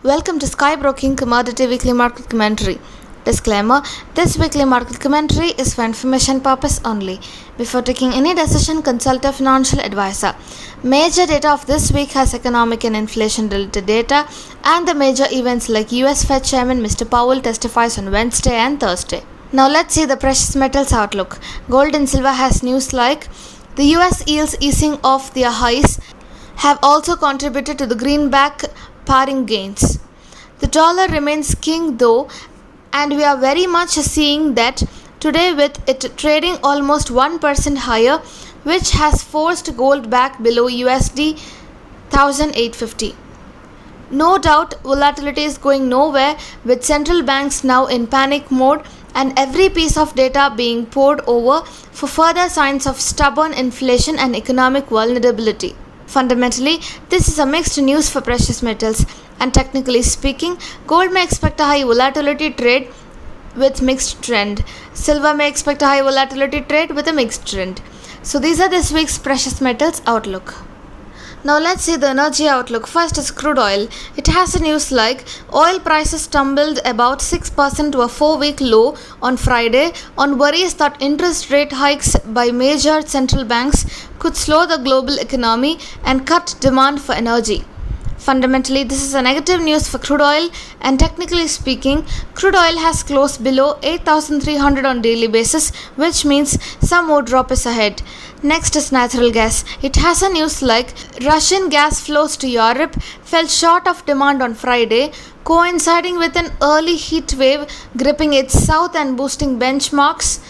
Welcome to Sky Broking Commodity Weekly Market Commentary. Disclaimer: this weekly market commentary is for information purpose only. Before taking any decision, consult a financial advisor. Major data of this week has economic and inflation related data, and the major events like US Fed Chairman Mr. Powell testifies on Wednesday and Thursday. Now let's see the precious metals outlook. Gold and silver has news like the US yields easing off their highs have also contributed to the greenback pairing gains. The dollar remains king though, and we are very much seeing that today with it trading almost 1% higher, which has forced gold back below USD 1850. No doubt volatility is going nowhere, with central banks now in panic mode and every piece of data being poured over for further signs of stubborn inflation and economic vulnerability. Fundamentally, this is a mixed news for precious metals, and technically speaking, gold may expect a high volatility trade with mixed trend. Silver may expect a high volatility trade with a mixed trend. So these are this week's precious metals outlook. Now let's see the energy outlook. First is crude oil. It has a news like oil prices tumbled about 6% to a 4-week low on Friday on worries that interest rate hikes by major central banks could slow the global economy and cut demand for energy. Fundamentally, this is a negative news for crude oil, and technically speaking, crude oil has closed below 8,300 on daily basis, which means some more drop is ahead. Next is natural gas. It has a news like Russian gas flows to Europe fell short of demand on Friday, coinciding with an early heat wave gripping its south and boosting benchmarks.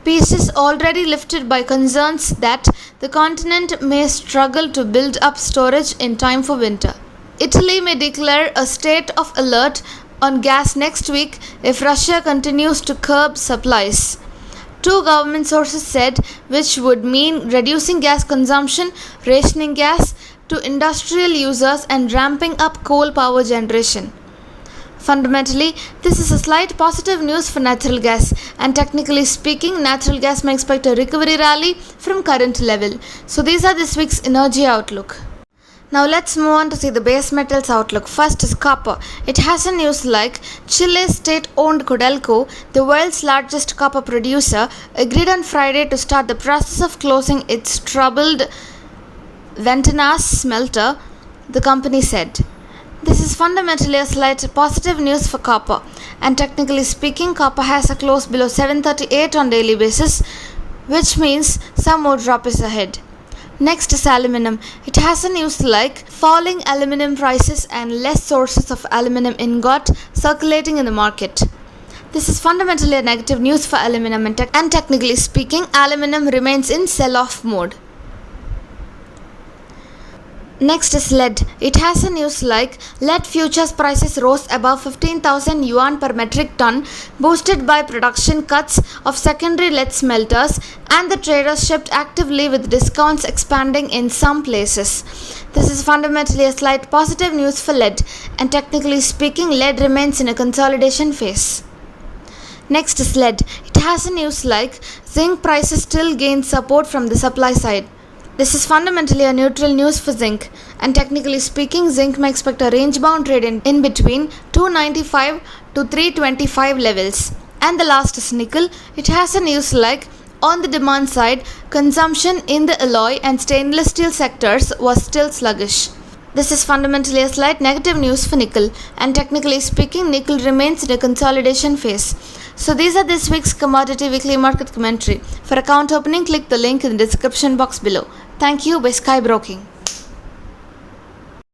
Pieces already lifted by concerns that the continent may struggle to build up storage in time for winter. Italy may declare a state of alert on gas next week if Russia continues to curb supplies. Two government sources said, which would mean reducing gas consumption, rationing gas to industrial users, and ramping up coal power generation. Fundamentally, this is a slight positive news for natural gas, and technically speaking, natural gas may expect a recovery rally from current level. So these are this week's energy outlook. Now let's move on to see the base metals outlook. First is copper. It has a news like Chile's state-owned Codelco, the world's largest copper producer, agreed on Friday to start the process of closing its troubled Ventanas smelter, the company said. This is fundamentally a slight positive news for copper, and technically speaking, copper has a close below 738 on daily basis, which means some more drop is ahead. Next is aluminum. It has a news like falling aluminum prices and less sources of aluminum ingot circulating in the market. This is fundamentally a negative news for aluminum, and technically speaking, aluminum remains in sell-off mode. Next is lead. It has a news like lead futures prices rose above 15,000 yuan per metric ton, boosted by production cuts of secondary lead smelters, and the traders shipped actively with discounts expanding in some places. This is fundamentally a slight positive news for lead, and technically speaking, lead remains in a consolidation phase. Next is lead. It has a news like zinc prices still gain support from the supply side. This is fundamentally a neutral news for zinc, and technically speaking, zinc may expect a range-bound trade in between 295 to 325 levels. And the last is nickel. It has a news like on the demand side, consumption in the alloy and stainless steel sectors was still sluggish. This is fundamentally a slight negative news for nickel, and technically speaking, nickel remains in a consolidation phase. So these are this week's Commodity Weekly Market Commentary. For account opening, click the link in the description box below. Thank you by Sky Broking.